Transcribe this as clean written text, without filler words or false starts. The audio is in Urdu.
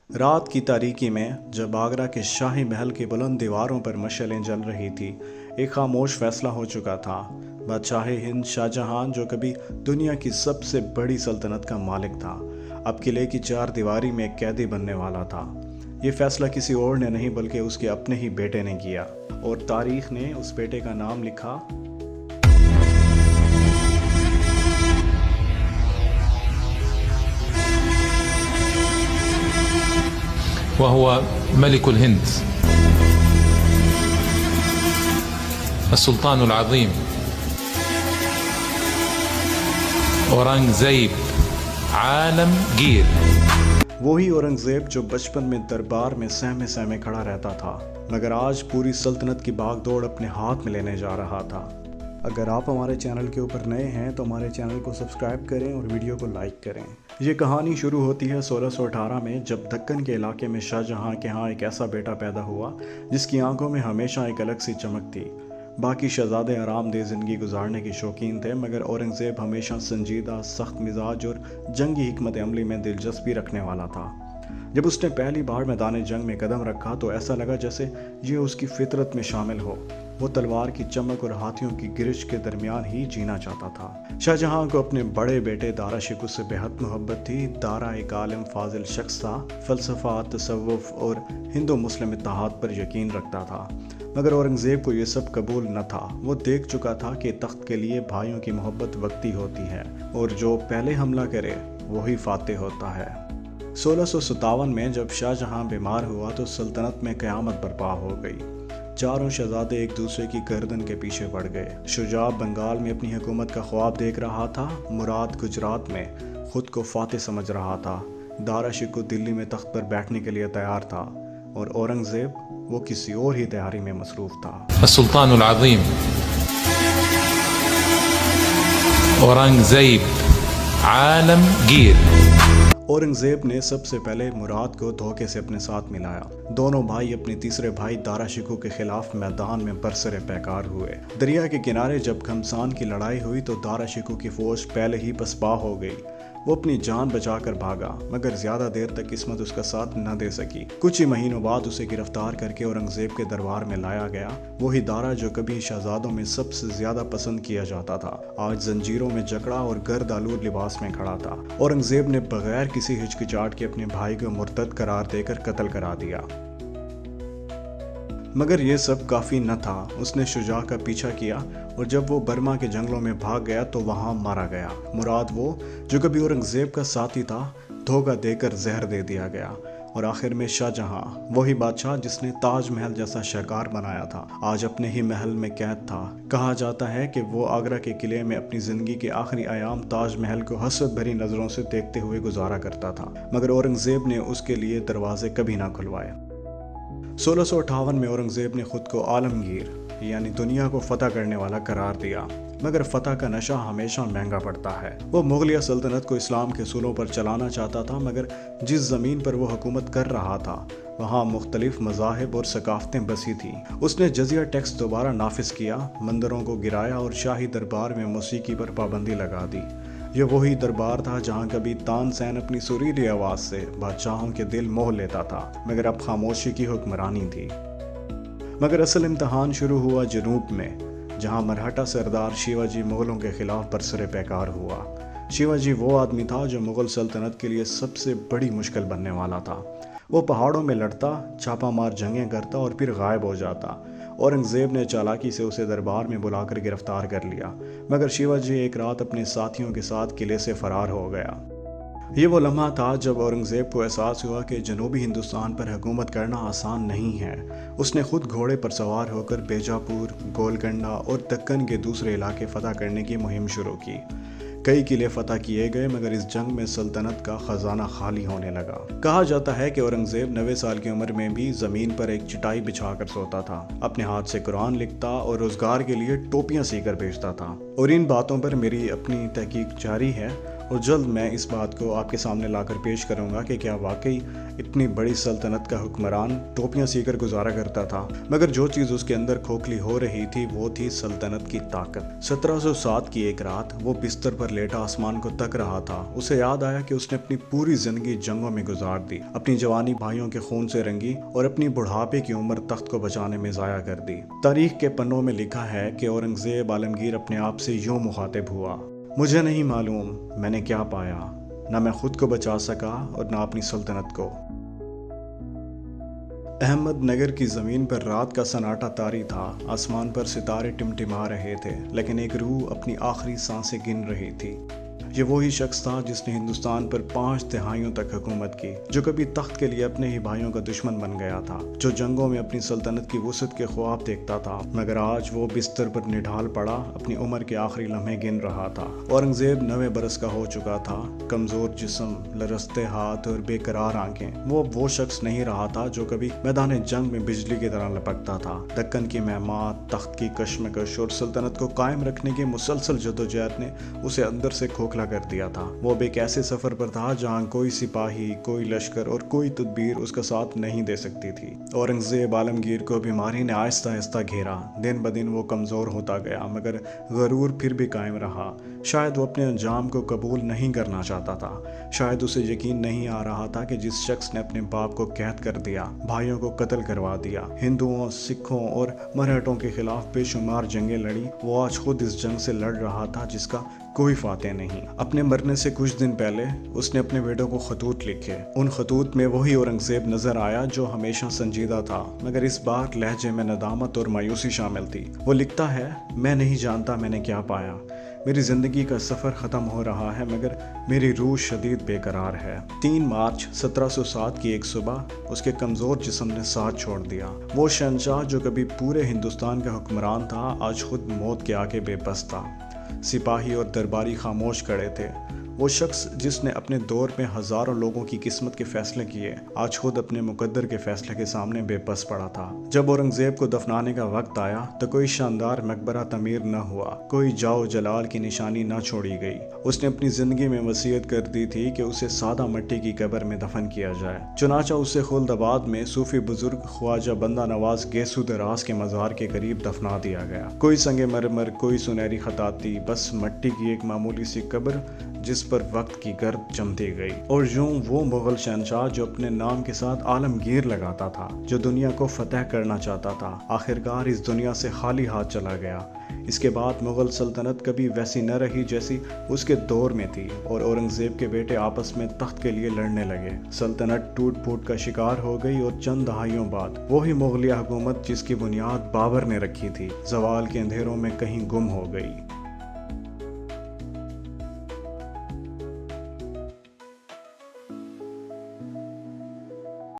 رات کی تاریکی میں جب آگرہ کے شاہی محل کی بلند دیواروں پر مشعلیں جل رہی تھی، ایک خاموش فیصلہ ہو چکا تھا۔ بادشاہ ہند شاہ جہاں، جو کبھی دنیا کی سب سے بڑی سلطنت کا مالک تھا، اب قلعے کی چار دیواری میں ایک قیدی بننے والا تھا۔ یہ فیصلہ کسی اور نے نہیں بلکہ اس کے اپنے ہی بیٹے نے کیا، اور تاریخ نے اس بیٹے کا نام لکھا وهو ملك الهند السلطان العظيم اورنگزیب عالمگیر۔ وہی اورنگزیب جو بچپن میں دربار میں سہمے سہمے کھڑا رہتا تھا، مگر آج پوری سلطنت کی باغ دوڑ اپنے ہاتھ میں لینے جا رہا تھا۔ اگر آپ ہمارے چینل کے اوپر نئے ہیں تو ہمارے چینل کو سبسکرائب کریں اور ویڈیو کو لائک کریں۔ یہ کہانی شروع ہوتی ہے 1618 میں، جب دکن کے علاقے میں شاہ جہاں کے ہاں ایک ایسا بیٹا پیدا ہوا جس کی آنکھوں میں ہمیشہ ایک الگ سی چمک تھی۔ باقی شہزادے آرام دہ زندگی گزارنے کے شوقین تھے، مگر اورنگزیب ہمیشہ سنجیدہ، سخت مزاج اور جنگی حکمت عملی میں دلچسپی رکھنے والا تھا۔ جب اس نے پہلی بار میدان جنگ میں قدم رکھا تو ایسا لگا جیسے یہ اس کی فطرت میں شامل ہو۔ وہ تلوار کی چمک اور ہاتھیوں کی گرج کے درمیان ہی جینا چاہتا تھا۔ شاہ جہاں کو اپنے بڑے بیٹے دارا شکو سے بے حد محبت تھی۔ دارا ایک عالم فاضل شخص تھا، فلسفہ، تصوف اور ہندو مسلم اتحاد پر یقین رکھتا تھا، مگر اورنگزیب کو یہ سب قبول نہ تھا۔ وہ دیکھ چکا تھا کہ تخت کے لیے بھائیوں کی محبت وقتی ہوتی ہے، اور جو پہلے حملہ کرے وہی فاتح ہوتا ہے۔ 1657 میں جب شاہ جہاں بیمار ہوا تو سلطنت میں قیامت برپا ہو گئی۔ چاروں شہزادے ایک دوسرے کی گردن کے پیچھے پڑ گئے۔ شجاع بنگال میں اپنی حکومت کا خواب دیکھ رہا تھا، مراد گجرات میں خود کو فاتح سمجھ رہا تھا، دارا شکو دلی میں تخت پر بیٹھنے کے لیے تیار تھا، اور اورنگزیب وہ کسی اور ہی تیاری میں مصروف تھا۔ السلطان العظیم اورنگزیب عالمگیر۔ اورنگزیب نے سب سے پہلے مراد کو دھوکے سے اپنے ساتھ ملایا۔ دونوں بھائی اپنے تیسرے بھائی دارا شکو کے خلاف میدان میں برسر پیکار ہوئے۔ دریا کے کنارے جب گھمسان کی لڑائی ہوئی تو دارا شکو کی فوج پہلے ہی پسپا ہو گئی۔ وہ اپنی جان بچا کر بھاگا، مگر زیادہ دیر تک قسمت اس کا ساتھ نہ دے سکی۔ کچھ ہی مہینوں بعد اسے گرفتار کر کے اورنگزیب کے دربار میں لایا گیا۔ وہی دارا جو کبھی شہزادوں میں سب سے زیادہ پسند کیا جاتا تھا، آج زنجیروں میں جکڑا اور گرد آلود لباس میں کھڑا تھا۔ اورنگزیب نے بغیر کسی ہچکچاہٹ کے اپنے بھائی کو مرتد قرار دے کر قتل کرا دیا۔ مگر یہ سب کافی نہ تھا۔ اس نے شجاع کا پیچھا کیا، اور جب وہ برما کے جنگلوں میں بھاگ گیا تو وہاں مارا گیا۔ مراد وہ جو کبھی اورنگزیب کا ساتھی تھا، دھوکہ دے کر زہر دے دیا گیا۔ اور آخر میں شاہ جہاں، وہی بادشاہ جس نے تاج محل جیسا شاہکار بنایا تھا، آج اپنے ہی محل میں قید تھا۔ کہا جاتا ہے کہ وہ آگرہ کے قلعے میں اپنی زندگی کے آخری ایام تاج محل کو حسرت بھری نظروں سے دیکھتے ہوئے گزارا کرتا تھا، مگر اورنگزیب نے اس کے لیے دروازے کبھی نہ کھلوائے۔ 1658 میں اورنگزیب نے خود کو عالمگیر یعنی دنیا کو فتح کرنے والا قرار دیا، مگر فتح کا نشہ ہمیشہ مہنگا پڑتا ہے۔ وہ مغلیہ سلطنت کو اسلام کے اصولوں پر چلانا چاہتا تھا، مگر جس زمین پر وہ حکومت کر رہا تھا وہاں مختلف مذاہب اور ثقافتیں بسی تھیں۔ اس نے جزیہ ٹیکس دوبارہ نافذ کیا، مندروں کو گرایا اور شاہی دربار میں موسیقی پر پابندی لگا دی۔ یہ وہی دربار تھا جہاں کبھی تان سین اپنی سریلی آواز سے بادشاہوں کے دل موہ لیتا تھا، مگر اب خاموشی کی حکمرانی تھی۔ مگر اصل امتحان شروع ہوا جنوب میں، جہاں مرہٹا سردار شیواجی مغلوں کے خلاف برسر پیکار ہوا۔ شیواجی وہ آدمی تھا جو مغل سلطنت کے لیے سب سے بڑی مشکل بننے والا تھا۔ وہ پہاڑوں میں لڑتا، چھاپا مار جنگیں کرتا اور پھر غائب ہو جاتا۔ اورنگزیب نے چالاکی سے اسے دربار میں بلا کر گرفتار کر لیا، مگر شیواجی ایک رات اپنے ساتھیوں کے ساتھ قلعے سے فرار ہو گیا۔ یہ وہ لمحہ تھا جب اورنگزیب کو احساس ہوا کہ جنوبی ہندوستان پر حکومت کرنا آسان نہیں ہے۔ اس نے خود گھوڑے پر سوار ہو کر بیجاپور، گولکنڈہ اور دکن کے دوسرے علاقے فتح کرنے کی مہم شروع کی۔ کئی قلعے فتح کیے گئے، مگر اس جنگ میں سلطنت کا خزانہ خالی ہونے لگا۔ کہا جاتا ہے کہ اورنگزیب 90 سال کی عمر میں بھی زمین پر ایک چٹائی بچھا کر سوتا تھا، اپنے ہاتھ سے قرآن لکھتا اور روزگار کے لیے ٹوپیاں سی کر بیچتا تھا۔ اور ان باتوں پر میری اپنی تحقیق جاری ہے، اور جلد میں اس بات کو آپ کے سامنے لا کر پیش کروں گا کہ کیا واقعی اتنی بڑی سلطنت کا حکمران ٹوپیاں سی کر گزارا کرتا تھا، مگر جو چیز اس کے اندر کھوکھلی ہو رہی تھی وہ تھی سلطنت کی طاقت۔ 1707 کی ایک رات وہ بستر پر لیٹا آسمان کو تک رہا تھا۔ اسے یاد آیا کہ اس نے اپنی پوری زندگی جنگوں میں گزار دی، اپنی جوانی بھائیوں کے خون سے رنگی اور اپنی بڑھاپے کی عمر تخت کو بچانے میں ضائع کر دی۔ تاریخ کے پنوں میں لکھا ہے کہ اورنگزیب عالمگیر اپنے آپ سے یوں مخاطب ہوا: مجھے نہیں معلوم میں نے کیا پایا، نہ میں خود کو بچا سکا اور نہ اپنی سلطنت کو۔ احمد نگر کی زمین پر رات کا سناٹا طاری تھا، آسمان پر ستارے ٹمٹما رہے تھے، لیکن ایک روح اپنی آخری سانسیں گن رہی تھی۔ یہ وہی شخص تھا جس نے ہندوستان پر 5 دہائیوں تک حکومت کی، جو کبھی تخت کے لیے اپنے ہی بھائیوں کا دشمن بن گیا تھا، جو جنگوں میں اپنی سلطنت کی وسعت کے خواب دیکھتا تھا، مگر آج وہ بستر پر نڈھال پڑا اپنی عمر کے آخری لمحے گن رہا تھا۔ اورنگزیب 90 برس کا ہو چکا تھا، کمزور جسم، لرزتے ہاتھ اور بے قرار آنکھیں۔ وہ شخص نہیں رہا تھا جو کبھی میدان جنگ میں بجلی کی طرح لپکتا تھا۔ دکن کی مہمات، تخت کی کشمکش اور سلطنت کو قائم رکھنے کی مسلسل جدوجہد نے اسے اندر سے کھوکھلا کر دیا تھا۔ وہ اب ایک ایسے سفر پر تھا جہاں کوئی سپاہی، کوئی لشکر اور کوئی تدبیر اس کا ساتھ نہیں دے سکتی تھی۔ اورنگزیب عالمگیر کو بیماری نے آہستہ آہستہ گھیرا۔ دن بدن وہ کمزور ہوتا گیا، مگر غرور پھر بھی قائم رہا۔ شاید وہ اپنے انجام کو قبول نہیں کرنا چاہتا تھا، شاید اسے یقین نہیں آ رہا تھا کہ جس شخص نے اپنے باپ کو قید کر دیا، بھائیوں کو قتل کروا دیا، ہندوؤں، سکھوں اور مراٹھوں کے خلاف بے شمار جنگیں لڑی، وہ آج خود اس جنگ سے لڑ رہا تھا جس کا کوئی فاتح نہیں۔ اپنے مرنے سے کچھ دن پہلے اس نے اپنے بیٹوں کو خطوط لکھے۔ ان خطوط میں وہی اورنگزیب نظر آیا جو ہمیشہ سنجیدہ تھا، مگر اس بار لہجے میں ندامت اور مایوسی شامل تھی۔ وہ لکھتا ہے: میں نہیں جانتا میں نے کیا پایا، میری زندگی کا سفر ختم ہو رہا ہے، مگر میری روح شدید بے قرار ہے۔ 3 مارچ 1707 کی ایک صبح اس کے کمزور جسم نے ساتھ چھوڑ دیا۔ وہ شہنشاہ جو کبھی پورے ہندوستان کا حکمران تھا، آج خود موت کے آگے بے بس تھا۔ سپاہی اور درباری خاموش کھڑے تھے۔ وہ شخص جس نے اپنے دور میں ہزاروں لوگوں کی قسمت کے فیصلے کیے، آج خود اپنے مقدر کے فیصلے کے سامنے بے بس پڑا تھا۔ جب اورنگزیب کو دفنانے کا وقت آیا تو کوئی شاندار مقبرہ تعمیر نہ ہوا، کوئی جاؤ جلال کی نشانی نہ چھوڑی گئی۔ اس نے اپنی زندگی میں وصیت کر دی تھی کہ اسے سادہ مٹی کی قبر میں دفن کیا جائے۔ چنانچہ اسے خلد آباد میں صوفی بزرگ خواجہ بندہ نواز گیسو دراز کے مزار کے قریب دفنا دیا گیا۔ کوئی سنگ مرمر، کوئی سنہری خطاطی، بس مٹی کی ایک معمولی سی قبر جس پر وقت کی گرد جمتی گئی۔ اور یوں وہ مغل شہنشاہ جو اپنے نام کے ساتھ عالمگیر لگاتا تھا، جو دنیا کو فتح کرنا چاہتا تھا، آخرکار اس دنیا سے خالی ہاتھ چلا گیا۔ اس کے بعد مغل سلطنت کبھی ویسی نہ رہی جیسی اس کے دور میں تھی، اور اورنگزیب کے بیٹے آپس میں تخت کے لیے لڑنے لگے۔ سلطنت ٹوٹ پھوٹ کا شکار ہو گئی اور چند دہائیوں بعد وہی مغلیہ حکومت جس کی بنیاد بابر نے رکھی تھی، زوال کے اندھیروں میں کہیں گم ہو گئی۔